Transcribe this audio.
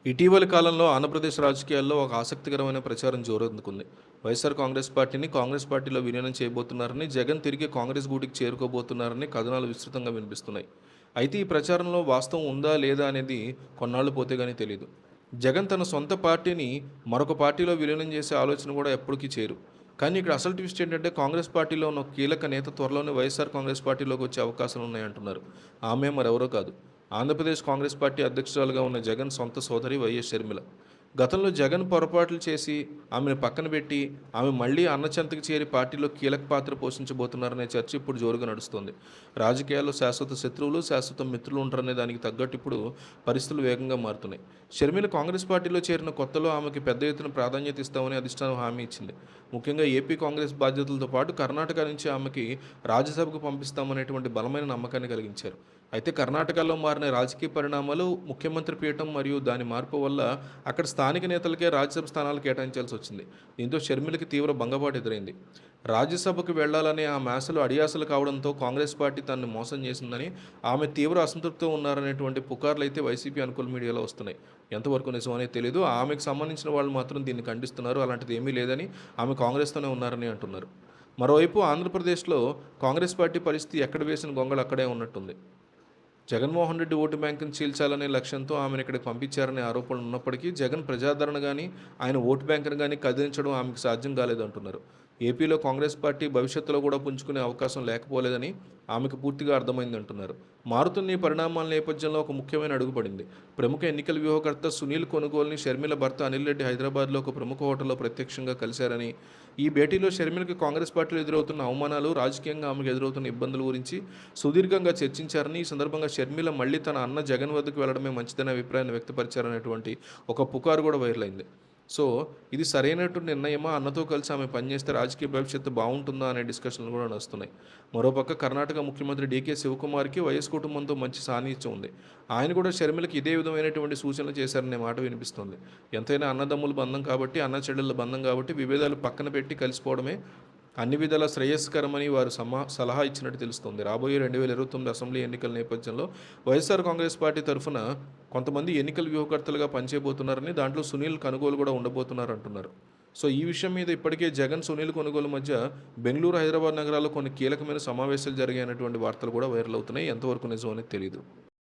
ఇటీవలి కాలంలో ఆంధ్రప్రదేశ్ రాజకీయాల్లో ఒక ఆసక్తికరమైన ప్రచారం జోరందుకుంది. వైఎస్ఆర్ కాంగ్రెస్ పార్టీని కాంగ్రెస్ పార్టీలో విలీనం చేయబోతున్నారని, జగన్ తిరిగి కాంగ్రెస్ గూటికి చేరుకోబోతున్నారని కథనాలు విస్తృతంగా వినిపిస్తున్నాయి. అయితే ఈ ప్రచారంలో వాస్తవం ఉందా లేదా అనేది కొన్నాళ్లు పోతే గానీ తెలీదు. జగన్ తన సొంత పార్టీని మరొక పార్టీలో విలీనం చేసే ఆలోచన కూడా ఎప్పటికీ చేయరు. కానీ ఇక్కడ అసలు ట్విస్ట్ ఏంటంటే కాంగ్రెస్ పార్టీలో ఉన్న ఒక కీలక నేత త్వరలోనే వైఎస్ఆర్ కాంగ్రెస్ పార్టీలోకి వచ్చే అవకాశాలు ఉన్నాయంటున్నారు. ఆమె మరెవరో కాదు, ఆంధ్రప్రదేశ్ కాంగ్రెస్ పార్టీ అధ్యక్షురాలుగా ఉన్న జగన్ సొంత సోదరి వైఎస్ షర్మిల. గతంలో జగన్ పొరపాట్లు చేసి ఆమెను పక్కన పెట్టి ఆమె మళ్ళీ అన్నచెంతకు చేరి పార్టీలో కీలక పాత్ర పోషించబోతున్నారనే చర్చ ఇప్పుడు జోరుగా నడుస్తుంది. రాజకీయాల్లో శాశ్వత శత్రువులు, శాశ్వత మిత్రులు ఉంటారనే దానికి తగ్గట్టు ఇప్పుడు పరిస్థితులు వేగంగా మారుతున్నాయి. షర్మిల కాంగ్రెస్ పార్టీలో చేరిన కొత్తలో ఆమెకి పెద్ద ఎత్తున ప్రాధాన్యత ఇస్తామని అధిష్టానం హామీ ఇచ్చింది. ముఖ్యంగా ఏపీ కాంగ్రెస్ బాధ్యతలతో పాటు కర్ణాటక నుంచి ఆమెకి రాజ్యసభకు పంపిస్తామనేటువంటి బలమైన నమ్మకాన్ని కలిగించారు. అయితే కర్ణాటకలో మారిన రాజకీయ పరిణామాలు, ముఖ్యమంత్రి పీఠం మరియు దాని మార్పు వల్ల అక్కడ స్థానిక నేతలకే రాజ్యసభ స్థానాలు కేటాయించాల్సి వచ్చింది. దీంతో షర్మిలకి తీవ్ర భంగపాటు ఎదురైంది. రాజ్యసభకు వెళ్లాలనే ఆమె ఆశలు అడియాసలు కావడంతో కాంగ్రెస్ పార్టీ తనను మోసం చేసిందని, ఆమె తీవ్ర అసంతృప్తితో ఉన్నారనేటువంటి పుకార్లు అయితే వైసీపీ అనుకూల మీడియాలో వస్తున్నాయి. ఎంతవరకు నిజమనే తెలియదు. ఆమెకు సంబంధించిన వాళ్ళు మాత్రం దీన్ని ఖండిస్తున్నారు. అలాంటిది ఏమీ లేదని, ఆమె కాంగ్రెస్తోనే ఉన్నారని అంటున్నారు. మరోవైపు ఆంధ్రప్రదేశ్లో కాంగ్రెస్ పార్టీ పరిస్థితి ఎక్కడ వేసిన గొంగళి అక్కడే ఉన్నట్టుంది. జగన్మోహన్ రెడ్డి ఓటు బ్యాంకును చీల్చాలనే లక్ష్యంతో ఆమెను ఇక్కడికి పంపించారనే ఆరోపణలు ఉన్నప్పటికీ జగన్ ప్రజాదరణ కానీ, ఆయన ఓటు బ్యాంకును కానీ కదిలించడం ఆమెకు సాధ్యం కాలేదంటున్నారు. ఏపీలో కాంగ్రెస్ పార్టీ భవిష్యత్తులో కూడా పుంజుకునే అవకాశం లేకపోలేదని ఆమెకు పూర్తిగా అర్థమైందంటున్నారు. మారుతున్న ఈ పరిణామాల నేపథ్యంలో ఒక ముఖ్యమైన అడుగు పడింది. ప్రముఖ ఎన్నికల వ్యూహకర్త సునీల్ కొనుగోలుని షర్మిల భర్త అనిల్ రెడ్డి హైదరాబాద్లో ఒక ప్రముఖ హోటల్లో ప్రత్యక్షంగా కలిశారని, ఈ భేటీలో షర్మిలకి కాంగ్రెస్ పార్టీలో ఎదురవుతున్న అవమానాలు, రాజకీయంగా ఆమెకు ఎదురవుతున్న ఇబ్బందుల గురించి సుదీర్ఘంగా చర్చించారని, ఈ సందర్భంగా షర్మిల మళ్ళీ తన అన్న జగన్ వద్దకు వెళ్లడమే మంచిదనే అభిప్రాయాన్ని వ్యక్తపరిచారనేటువంటి ఒక పుకారు కూడా వైరల్ అయింది. సో ఇది సరైనటువంటి నిర్ణయమా, అన్నతో కలిసి ఆమె పనిచేస్తే రాజకీయ భవిష్యత్తు బాగుంటుందా అనే డిస్కషన్లు కూడా నడుస్తున్నాయి. మరోపక్క కర్ణాటక ముఖ్యమంత్రి డీకే శివకుమార్కి వైఎస్ కుటుంబంతో మంచి సాన్నిహిత్యం ఉంది. ఆయన కూడా షర్మిలకి ఇదే విధమైనటువంటి సూచనలు చేశారనే మాట వినిపిస్తుంది. ఎంతైనా అన్నదమ్ముల బంధం కాబట్టి, అన్న చెల్లెళ్ళ బంధం కాబట్టి విభేదాలు పక్కన పెట్టి కలిసిపోవడమే అన్ని విధాల శ్రేయస్కరమని వారు సలహా ఇచ్చినట్టు తెలుస్తోంది. రాబోయే 2029 అసెంబ్లీ ఎన్నికల నేపథ్యంలో వైఎస్ఆర్ కాంగ్రెస్ పార్టీ తరఫున కొంతమంది ఎన్నికల వ్యూహకర్తలుగా పనిచేయబోతున్నారని, దాంట్లో సునీల్ కొనుగోలు కూడా ఉండబోతున్నారు అంటున్నారు. సో ఈ విషయం మీద ఇప్పటికే జగన్, సునీల్ కొనుగోలు మధ్య బెంగళూరు, హైదరాబాద్ నగరాల్లో కొన్ని కీలకమైన సమావేశాలు జరిగాయన్నటువంటి వార్తలు కూడా వైరల్ అవుతున్నాయి. ఎంతవరకు నిజం అనేది తెలియదు.